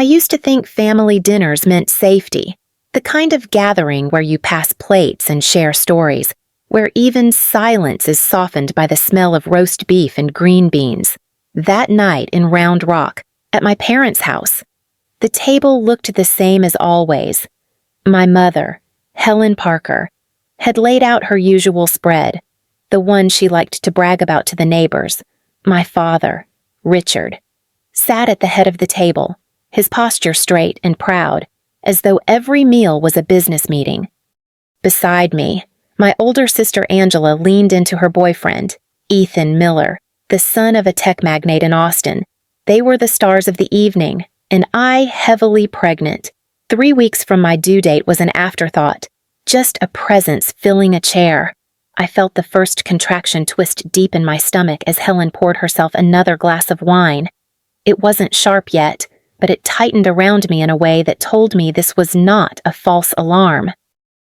I used to think family dinners meant safety, the kind of gathering where you pass plates and share stories, where even silence is softened by the smell of roast beef and green beans. That night in Round Rock, at my parents' house, the table looked the same as always. My mother, Helen Parker, had laid out her usual spread, the one she liked to brag about to the neighbors. My father, Richard, sat at the head of the table, his posture straight and proud, as though every meal was a business meeting. Beside me, my older sister Angela leaned into her boyfriend, Ethan Miller, the son of a tech magnate in Austin. They were the stars of the evening, and I heavily pregnant. 3 weeks from my due date was an afterthought, just a presence filling a chair. I felt the first contraction twist deep in my stomach as Helen poured herself another glass of wine. It wasn't sharp yet, but it tightened around me in a way that told me this was not a false alarm.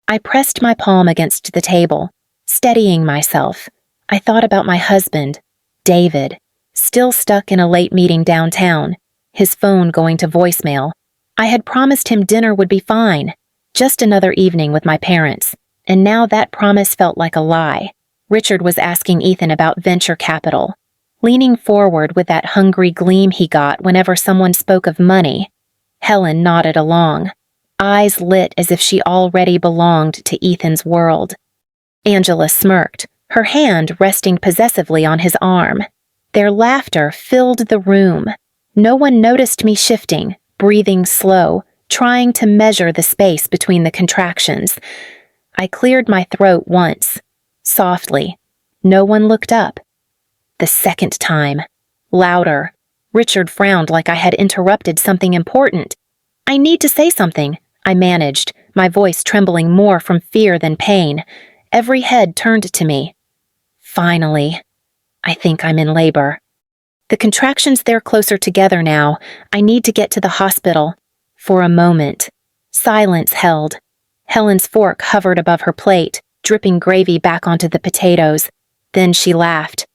I pressed my palm against the table, steadying myself. I thought about my husband, David, still stuck in a late meeting downtown, his phone going to voicemail. I had promised him dinner would be fine, just another evening with my parents, and now that promise felt like a lie. Richard was asking Ethan about venture capital, leaning forward with that hungry gleam he got whenever someone spoke of money. Helen nodded along, eyes lit as if she already belonged to Ethan's world. Angela smirked, her hand resting possessively on his arm. Their laughter filled the room. No one noticed me shifting, breathing slow, trying to measure the space between the contractions. I cleared my throat once, softly. No one looked up. The second time, louder. Richard frowned like I had interrupted something important. I need to say something, I managed, my voice trembling more from fear than pain. Every head turned to me. Finally, I think I'm in labor. The contractions, they're closer together now. I need to get to the hospital. For a moment, silence held. Helen's fork hovered above her plate, dripping gravy back onto the potatoes. Then she laughed.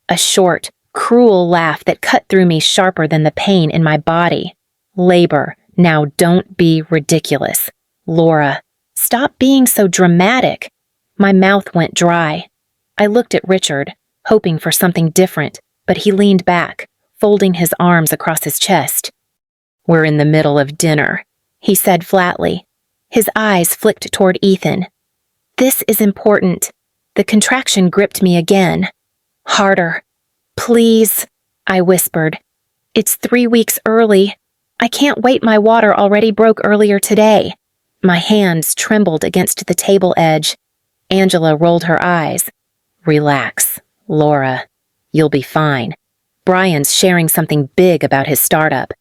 A short, cruel laugh that cut through me sharper than the pain in my body. Labor, now don't be ridiculous. Laura, stop being so dramatic. My mouth went dry. I looked at Richard, hoping for something different, but he leaned back, folding his arms across his chest. We're in the middle of dinner, he said flatly. His eyes flicked toward Ethan. This is important. The contraction gripped me again. Harder. Please, I whispered. It's 3 weeks early. I can't wait. My water already broke earlier today. My hands trembled against the table edge. Angela rolled her eyes. Relax, Laura. You'll be fine. Brian's sharing something big about his startup.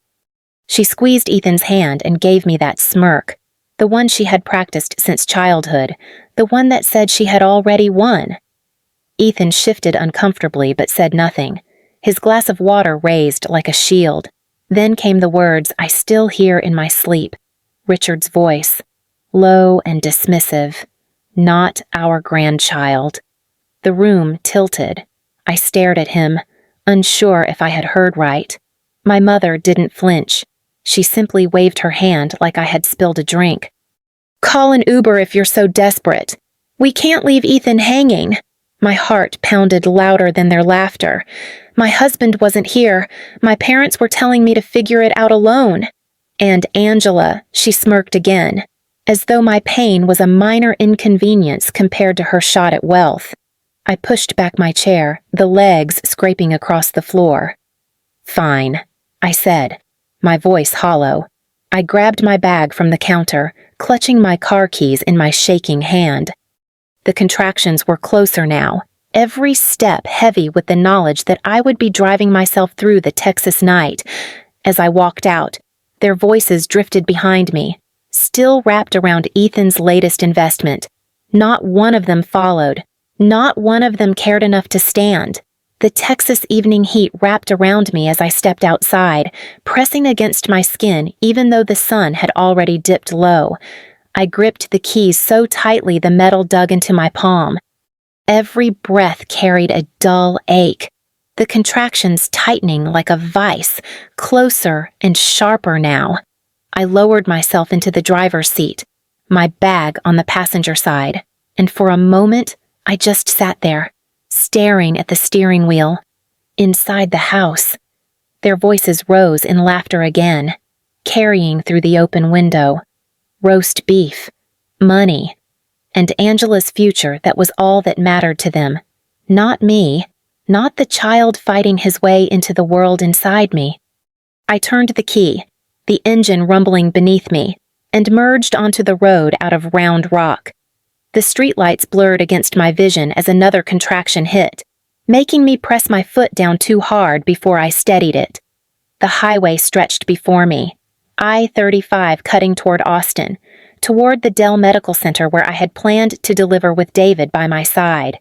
She squeezed Ethan's hand and gave me that smirk, the one she had practiced since childhood, the one that said she had already won. Ethan shifted uncomfortably but said nothing, his glass of water raised like a shield. Then came the words I still hear in my sleep, Richard's voice, low and dismissive. Not our grandchild. The room tilted. I stared at him, unsure if I had heard right. My mother didn't flinch. She simply waved her hand like I had spilled a drink. Call an Uber if you're so desperate. We can't leave Ethan hanging. My heart pounded louder than their laughter. My husband wasn't here. My parents were telling me to figure it out alone. And Angela, she smirked again, as though my pain was a minor inconvenience compared to her shot at wealth. I pushed back my chair, the legs scraping across the floor. Fine, I said, my voice hollow. I grabbed my bag from the counter, clutching my car keys in my shaking hand. The contractions were closer now, every step heavy with the knowledge that I would be driving myself through the Texas night. As I walked out, their voices drifted behind me, still wrapped around Ethan's latest investment. Not one of them followed. Not one of them cared enough to stand. The Texas evening heat wrapped around me as I stepped outside, pressing against my skin even though the sun had already dipped low. I gripped the keys so tightly the metal dug into my palm. Every breath carried a dull ache. the contractions tightening like a vice, closer and sharper now. I lowered myself into the driver's seat, my bag on the passenger side, and for a moment, I just sat there, staring at the steering wheel. Inside the house, their voices rose in laughter again, carrying through the open window. Roast beef, money, and Angela's future that was all that mattered to them. Not me, not the child fighting his way into the world inside me. I turned the key, the engine rumbling beneath me, and merged onto the road out of Round Rock. The streetlights blurred against my vision as another contraction hit, making me press my foot down too hard before I steadied it. The highway stretched before me, I-35 cutting toward Austin, toward the Dell Medical Center where I had planned to deliver with David by my side.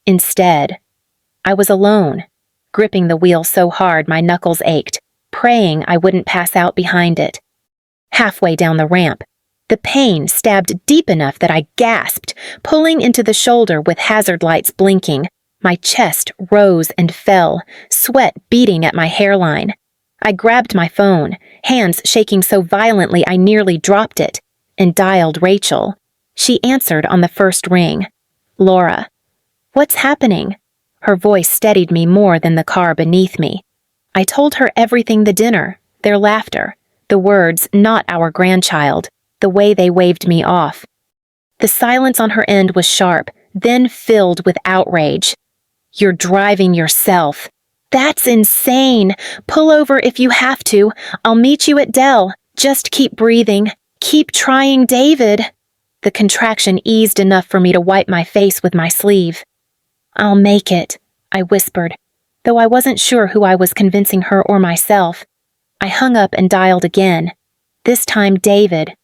Instead, I was alone, gripping the wheel so hard my knuckles ached, praying I wouldn't pass out behind it. Halfway down the ramp, the pain stabbed deep enough that I gasped, pulling into the shoulder with hazard lights blinking. My chest rose and fell, sweat beating at my hairline. I grabbed my phone, hands shaking so violently I nearly dropped it, and dialed Rachel. She answered on the first ring. "Laura." "What's happening?" Her voice steadied me more than the car beneath me. I told her everything: the dinner, their laughter, the words, "not our grandchild," the way they waved me off. The silence on her end was sharp, then filled with outrage. "You're driving yourself." "That's insane. Pull over if you have to. I'll meet you at Dell. Just keep breathing. Keep trying, David." The contraction eased enough for me to wipe my face with my sleeve. "I'll make it," I whispered, though I wasn't sure who I was convincing her or myself. I hung up and dialed again. This time David.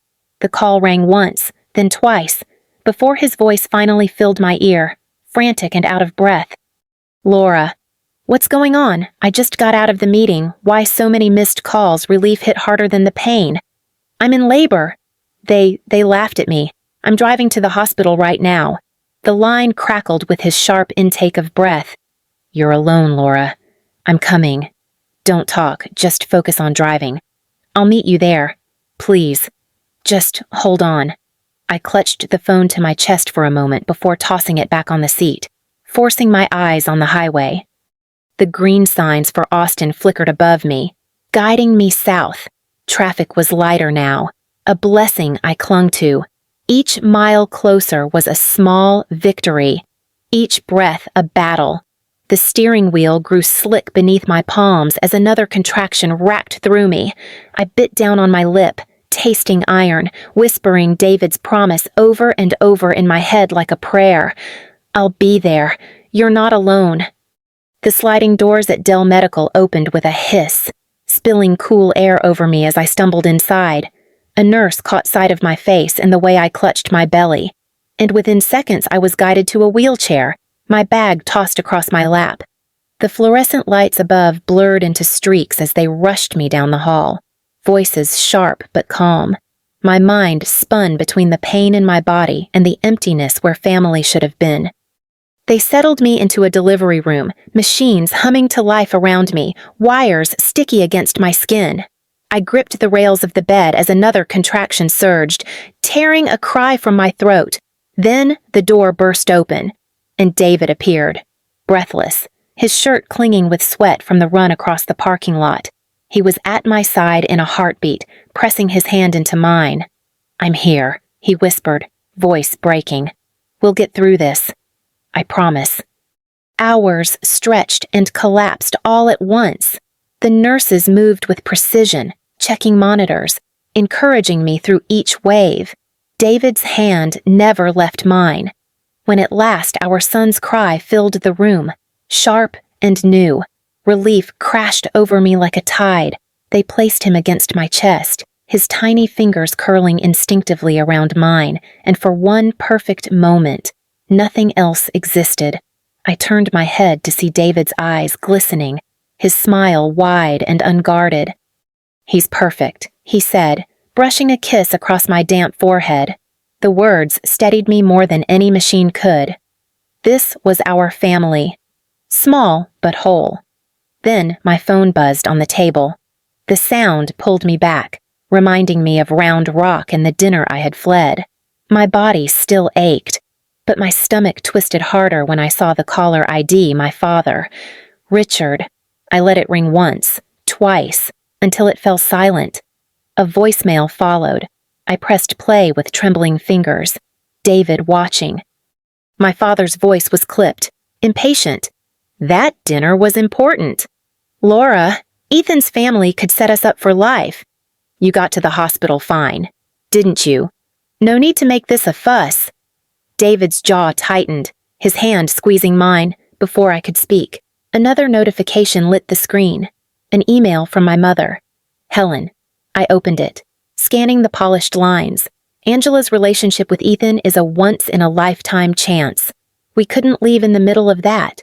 The call rang once, then twice, before his voice finally filled my ear, frantic and out of breath. "Laura." "What's going on? I just got out of the meeting. Why so many missed calls? Relief hit harder than the pain." "I'm in labor." They laughed at me. "I'm driving to the hospital right now." The line crackled with his sharp intake of breath. "You're alone, Laura. I'm coming. Don't talk, just focus on driving. I'll meet you there. Please. Just hold on." I clutched the phone to my chest for a moment before tossing it back on the seat, forcing my eyes on the highway. The green signs for Austin flickered above me, guiding me south. Traffic was lighter now, a blessing I clung to. Each mile closer was a small victory, each breath a battle. The steering wheel grew slick beneath my palms as another contraction racked through me. I bit down on my lip, tasting iron, whispering David's promise over and over in my head like a prayer. "I'll be there. You're not alone." The sliding doors at Dell Medical opened with a hiss, spilling cool air over me as I stumbled inside. A nurse caught sight of my face and the way I clutched my belly, and within seconds I was guided to a wheelchair, my bag tossed across my lap. The fluorescent lights above blurred into streaks as they rushed me down the hall, voices sharp but calm. My mind spun between the pain in my body and the emptiness where family should have been. They settled me into a delivery room, machines humming to life around me, wires sticky against my skin. I gripped the rails of the bed as another contraction surged, tearing a cry from my throat. Then the door burst open, and David appeared, breathless, his shirt clinging with sweat from the run across the parking lot. He was at my side in a heartbeat, pressing his hand into mine. "I'm here," he whispered, voice breaking. "We'll get through this. I promise." Hours stretched and collapsed all at once. The nurses moved with precision, checking monitors, encouraging me through each wave. David's hand never left mine. When at last our son's cry filled the room, sharp and new, relief crashed over me like a tide. They placed him against my chest, his tiny fingers curling instinctively around mine, and for one perfect moment, nothing else existed. I turned my head to see David's eyes glistening, his smile wide and unguarded. "He's perfect," he said, brushing a kiss across my damp forehead. The words steadied me more than any machine could. This was our family. Small but whole. Then my phone buzzed on the table. The sound pulled me back, reminding me of Round Rock and the dinner I had fled. My body still ached, but my stomach twisted harder when I saw the caller ID my father. Richard. I let it ring once, twice, until it fell silent. A voicemail followed. I pressed play with trembling fingers. David watching. My father's voice was clipped, impatient. That dinner was important. Laura, Ethan's family could set us up for life. You got to the hospital fine, didn't you? No need to make this a fuss. David's jaw tightened, his hand squeezing mine, before I could speak. Another notification lit the screen. An email from my mother. Helen. I opened it, scanning the polished lines. Angela's relationship with Ethan is a once-in-a-lifetime chance. We couldn't leave in the middle of that.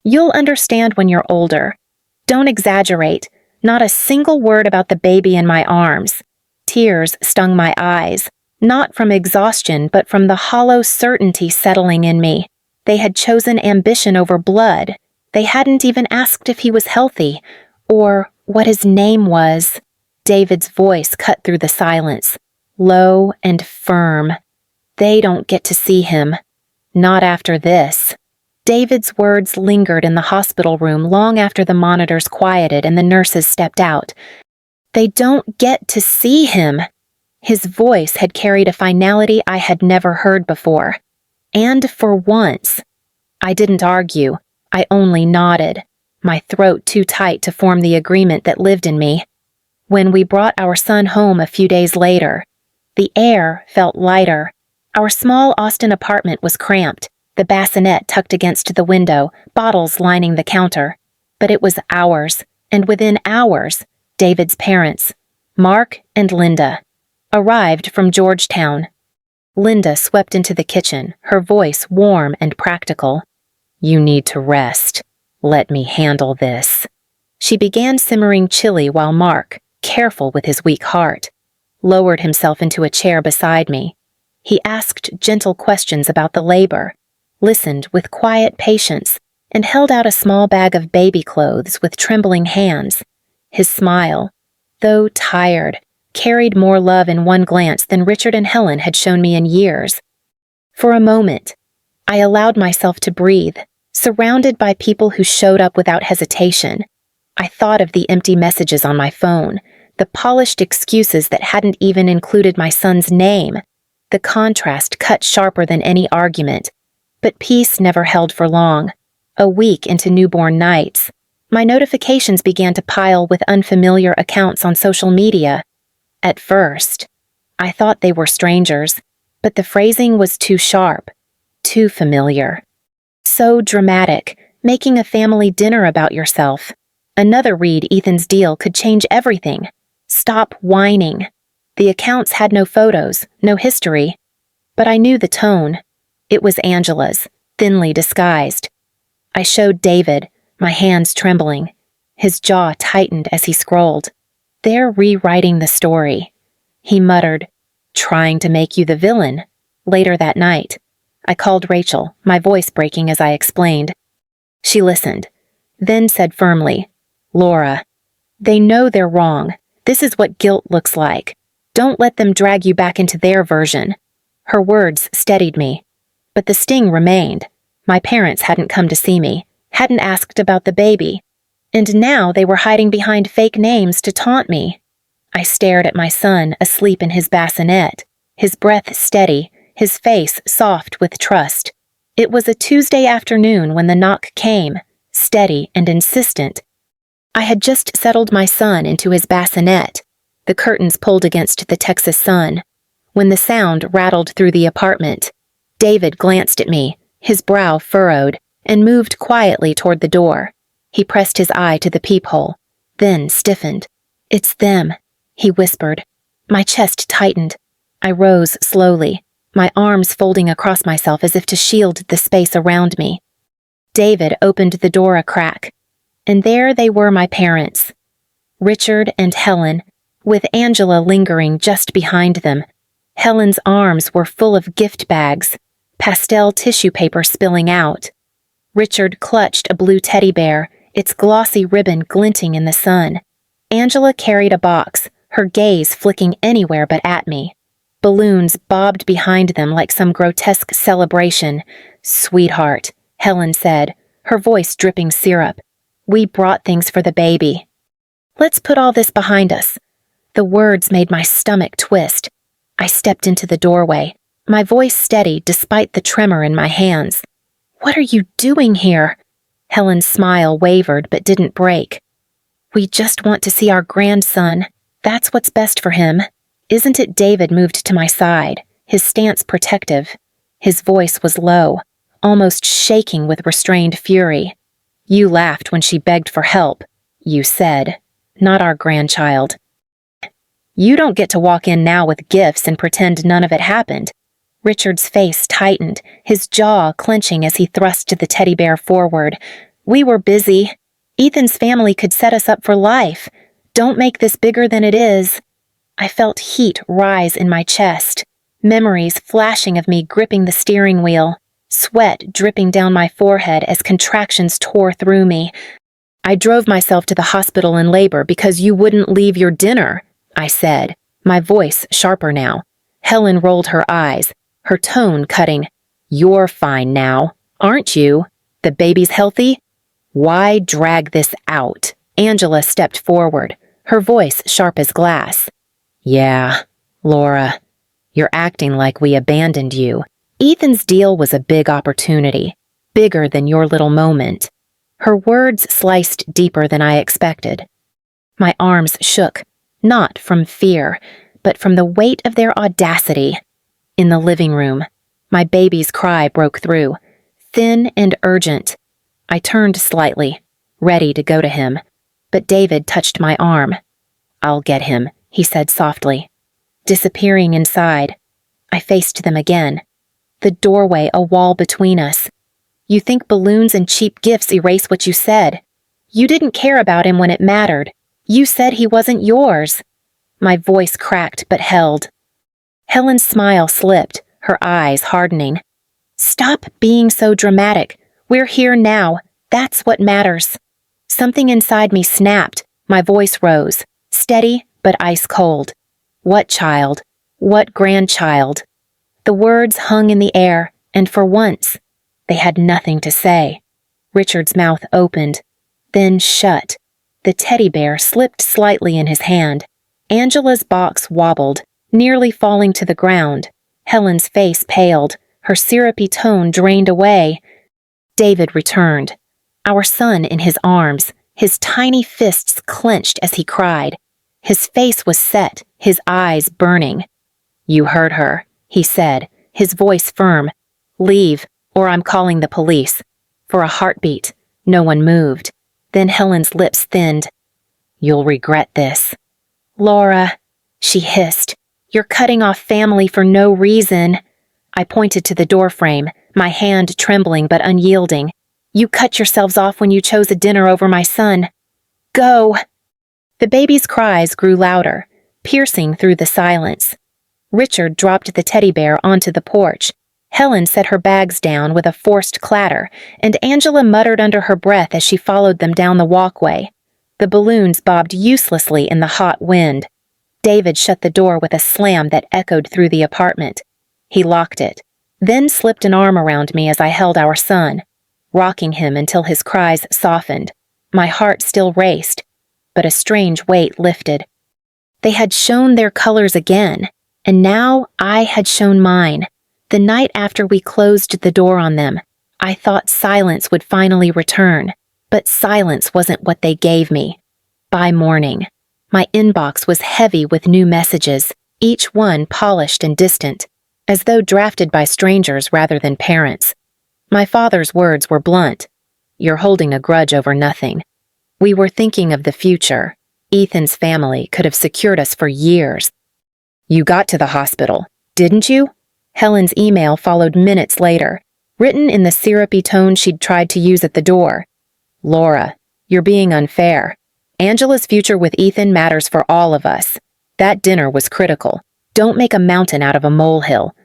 You'll understand when you're older. Don't exaggerate. Not a single word about the baby in my arms. Tears stung my eyes, not from exhaustion but from the hollow certainty settling in me. They had chosen ambition over blood. They hadn't even asked if he was healthy, or what his name was. David's voice cut through the silence, low and firm. They don't get to see him. Not after this. David's words lingered in the hospital room long after the monitors quieted and the nurses stepped out. They don't get to see him. His voice had carried a finality I had never heard before. And for once. I didn't argue. I only nodded, my throat too tight to form the agreement that lived in me. When we brought our son home a few days later, the air felt lighter. Our small Austin apartment was cramped, the bassinet tucked against the window, bottles lining the counter. But it was ours, and within hours, David's parents, Mark and Linda, arrived from Georgetown. Linda swept into the kitchen, her voice warm and practical. You need to rest. Let me handle this. She began simmering chili while Mark, careful with his weak heart, lowered himself into a chair beside me. He asked gentle questions about the labor, listened with quiet patience, and held out a small bag of baby clothes with trembling hands. His smile, though tired, carried more love in one glance than Richard and Helen had shown me in years. For a moment, I allowed myself to breathe, surrounded by people who showed up without hesitation. I thought of the empty messages on my phone, the polished excuses that hadn't even included my son's name. The contrast cut sharper than any argument. But peace never held for long. A week into newborn nights, my notifications began to pile with unfamiliar accounts on social media. At first, I thought they were strangers, but the phrasing was too sharp, too familiar. So dramatic, making a family dinner about yourself. Another read Ethan's deal could change everything. Stop whining. The accounts had no photos, no history. But I knew the tone. It was Angela's, thinly disguised. I showed David, my hands trembling. His jaw tightened as he scrolled. They're rewriting the story. He muttered, trying to make you the villain. Later that night, I called Rachel, my voice breaking as I explained. She listened, then said firmly, Laura, they know they're wrong. This is what guilt looks like. Don't let them drag you back into their version. Her words steadied me. But the sting remained. My parents hadn't come to see me, hadn't asked about the baby. And now they were hiding behind fake names to taunt me. I stared at my son asleep in his bassinet, his breath steady, his face soft with trust. It was a Tuesday afternoon when the knock came, steady and insistent. I had just settled my son into his bassinet, the curtains pulled against the Texas sun, when the sound rattled through the apartment. David glanced at me, his brow furrowed, and moved quietly toward the door. He pressed his eye to the peephole, then stiffened. It's them, he whispered. My chest tightened. I rose slowly, my arms folding across myself as if to shield the space around me. David opened the door a crack, and there they were, my parents. Richard and Helen, with Angela lingering just behind them. Helen's arms were full of gift bags, pastel tissue paper spilling out. Richard clutched a blue teddy bear, its glossy ribbon glinting in the sun. Angela carried a box, her gaze flicking anywhere but at me. Balloons bobbed behind them like some grotesque celebration. "Sweetheart," Helen said, her voice dripping syrup. "We brought things for the baby. Let's put all this behind us." The words made my stomach twist. I stepped into the doorway, my voice steady despite the tremor in my hands. "What are you doing here?" Helen's smile wavered but didn't break. "We just want to see our grandson. That's what's best for him. Isn't it?" David moved to my side, his stance protective. His voice was low, almost shaking with restrained fury. "You laughed when she begged for help," you said. "Not our grandchild. You don't get to walk in now with gifts and pretend none of it happened." Richard's face tightened, his jaw clenching as he thrust the teddy bear forward. "We were busy. Ethan's family could set us up for life. Don't make this bigger than it is." I felt heat rise in my chest, memories flashing of me gripping the steering wheel, sweat dripping down my forehead as contractions tore through me. "I drove myself to the hospital in labor because you wouldn't leave your dinner," I said, my voice sharper now. Helen rolled her eyes, her tone cutting. "You're fine now, aren't you? The baby's healthy? Why drag this out?" Angela stepped forward, her voice sharp as glass. "Yeah, Laura, you're acting like we abandoned you. Ethan's deal was a big opportunity, bigger than your little moment." Her words sliced deeper than I expected. My arms shook, not from fear, but from the weight of their audacity. In the living room, my baby's cry broke through, thin and urgent. I turned slightly, ready to go to him, but David touched my arm. "I'll get him," he said softly. Disappearing inside, I faced them again. The doorway a wall between us. "You think balloons and cheap gifts erase what you said. You didn't care about him when it mattered. You said he wasn't yours." My voice cracked but held. Helen's smile slipped, her eyes hardening. "Stop being so dramatic. We're here now. That's what matters." Something inside me snapped. My voice rose, steady but ice cold. "What child? What grandchild?" The words hung in the air, and for once, they had nothing to say. Richard's mouth opened, then shut. The teddy bear slipped slightly in his hand. Angela's box wobbled, nearly falling to the ground. Helen's face paled, her syrupy tone drained away. David returned, our son in his arms, his tiny fists clenched as he cried. His face was set, his eyes burning. "You heard her," he said, his voice firm. "Leave, or I'm calling the police." For a heartbeat, no one moved. Then Helen's lips thinned. "You'll regret this." "Laura," she hissed, "you're cutting off family for no reason." I pointed to the doorframe, my hand trembling but unyielding. "You cut yourselves off when you chose a dinner over my son. Go!" The baby's cries grew louder, piercing through the silence. Richard dropped the teddy bear onto the porch. Helen set her bags down with a forced clatter, and Angela muttered under her breath as she followed them down the walkway. The balloons bobbed uselessly in the hot wind. David shut the door with a slam that echoed through the apartment. He locked it, then slipped an arm around me as I held our son, rocking him until his cries softened. My heart still raced, but a strange weight lifted. They had shown their colors again, and now I had shown mine. The night after we closed the door on them, I thought silence would finally return, but silence wasn't what they gave me. By morning, my inbox was heavy with new messages, each one polished and distant, as though drafted by strangers rather than parents. My father's words were blunt. "You're holding a grudge over nothing. We were thinking of the future. Ethan's family could have secured us for years." "You got to the hospital, didn't you?" Helen's email followed minutes later, written in the syrupy tone she'd tried to use at the door. "Laura, you're being unfair. Angela's future with Ethan matters for all of us. That dinner was critical. Don't make a mountain out of a molehill."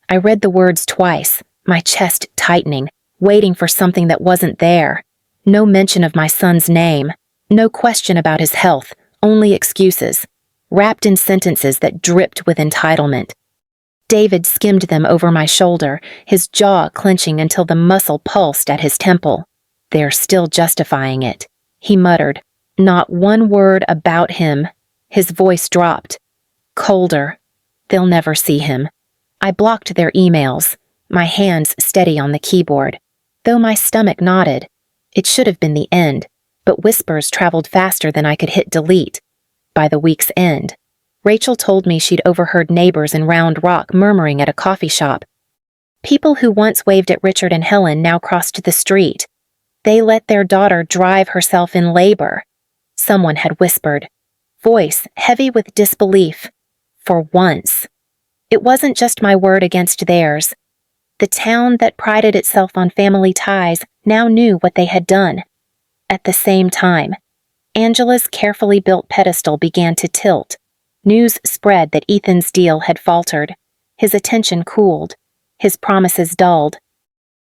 I read the words twice, my chest tightening, waiting for something that wasn't there. No mention of my son's name. No question about his health, only excuses, wrapped in sentences that dripped with entitlement. David skimmed them over my shoulder, his jaw clenching until the muscle pulsed at his temple. "They're still justifying it," he muttered. "Not one word about him." His voice dropped. "Colder. They'll never see him." I blocked their emails, my hands steady on the keyboard, though my stomach nodded. It should have been the end, but whispers traveled faster than I could hit delete. By the week's end, Rachel told me she'd overheard neighbors in Round Rock murmuring at a coffee shop. People who once waved at Richard and Helen now crossed the street. They let their daughter drive herself in labor. Someone had whispered, voice heavy with disbelief. For once. It wasn't just my word against theirs. The town that prided itself on family ties now knew what they had done. At the same time, Angela's carefully built pedestal began to tilt. News spread that Ethan's deal had faltered. His attention cooled. His promises dulled.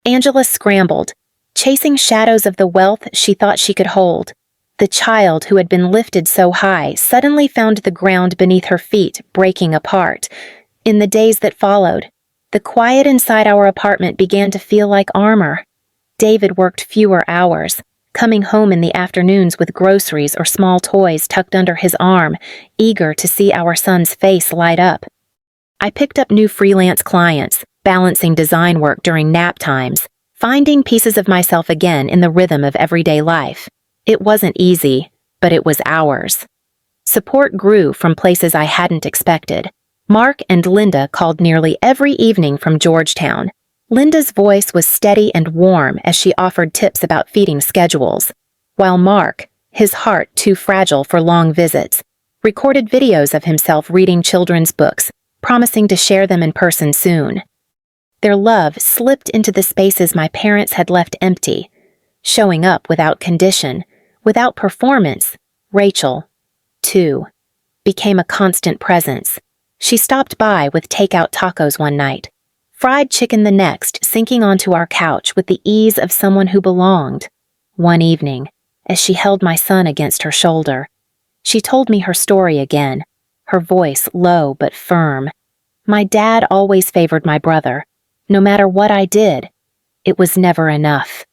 Angela scrambled, chasing shadows of the wealth she thought she could hold. The child who had been lifted so high suddenly found the ground beneath her feet breaking apart. In the days that followed, the quiet inside our apartment began to feel like armor. David worked fewer hours, coming home in the afternoons with groceries or small toys tucked under his arm, eager to see our son's face light up. I picked up new freelance clients, balancing design work during nap times, finding pieces of myself again in the rhythm of everyday life. It wasn't easy, but it was ours. Support grew from places I hadn't expected. Mark and Linda called nearly every evening from Georgetown. Linda's voice was steady and warm as she offered tips about feeding schedules, while Mark, his heart too fragile for long visits, recorded videos of himself reading children's books, promising to share them in person soon. Their love slipped into the spaces my parents had left empty, showing up without condition, without performance. Rachel, too, became a constant presence. She stopped by with takeout tacos one night, fried chicken the next, sinking onto our couch with the ease of someone who belonged. One evening, as she held my son against her shoulder, she told me her story again, her voice low but firm. My dad always favored my brother. No matter what I did, it was never enough.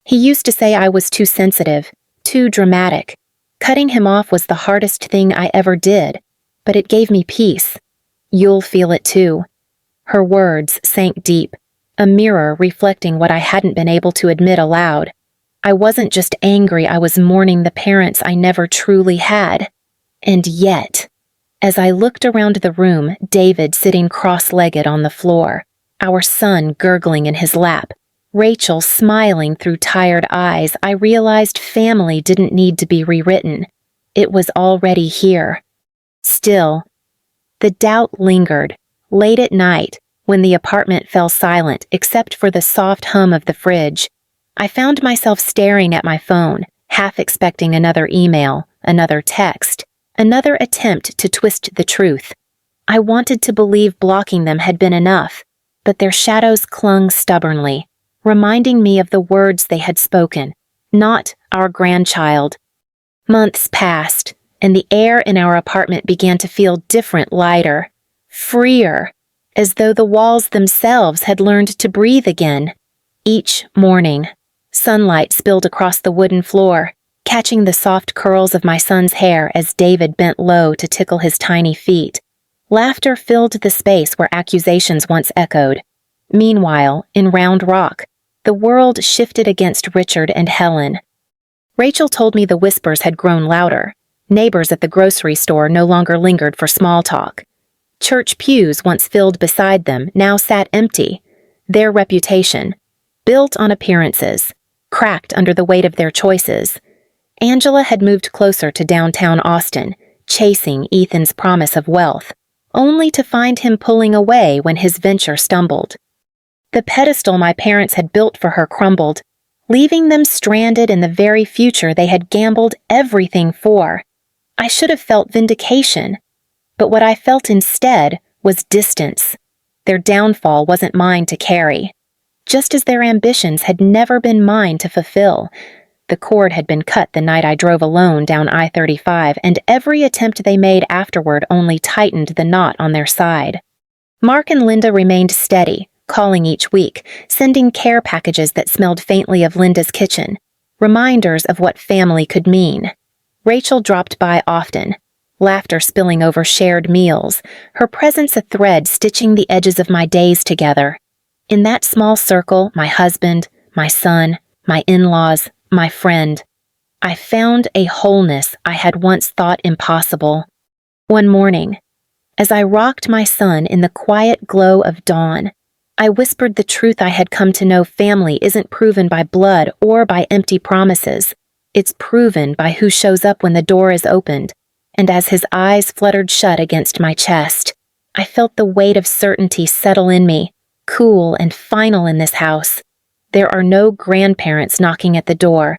He used to say I was too sensitive, too dramatic. Cutting him off was the hardest thing I ever did, but it gave me peace. You'll feel it too. Her words sank deep, a mirror reflecting what I hadn't been able to admit aloud. I wasn't just angry, I was mourning the parents I never truly had. And yet, as I looked around the room, David sitting cross-legged on the floor, our son gurgling in his lap, Rachel smiling through tired eyes, I realized family didn't need to be rewritten. It was already here. Still, the doubt lingered. Late at night, when the apartment fell silent except for the soft hum of the fridge, I found myself staring at my phone, half expecting another email, another text, another attempt to twist the truth. I wanted to believe blocking them had been enough, but their shadows clung stubbornly, reminding me of the words they had spoken, not our grandchild. Months passed, and the air in our apartment began to feel different, lighter, freer, as though the walls themselves had learned to breathe again. Each morning, sunlight spilled across the wooden floor, catching the soft curls of my son's hair as David bent low to tickle his tiny feet. Laughter filled the space where accusations once echoed. Meanwhile, in Round Rock, the world shifted against Richard and Helen. Rachel told me the whispers had grown louder. Neighbors at the grocery store no longer lingered for small talk. Church pews once filled beside them now sat empty. Their reputation, built on appearances, cracked under the weight of their choices. Angela had moved closer to downtown Austin, chasing Ethan's promise of wealth, only to find him pulling away when his venture stumbled. The pedestal my parents had built for her crumbled, leaving them stranded in the very future they had gambled everything for. I should have felt vindication, but what I felt instead was distance. Their downfall wasn't mine to carry, just as their ambitions had never been mine to fulfill. The cord had been cut the night I drove alone down I-35, and every attempt they made afterward only tightened the knot on their side. Mark and Linda remained steady, calling each week, sending care packages that smelled faintly of Linda's kitchen, reminders of what family could mean. Rachel dropped by often, laughter spilling over shared meals, her presence a thread stitching the edges of my days together. In that small circle, my husband, my son, my in-laws, my friend, I found a wholeness I had once thought impossible. One morning, as I rocked my son in the quiet glow of dawn, I whispered the truth I had come to know: family isn't proven by blood or by empty promises. It's proven by who shows up when the door is opened. And as his eyes fluttered shut against my chest, I felt the weight of certainty settle in me, cool and final in this house. There are no grandparents knocking at the door,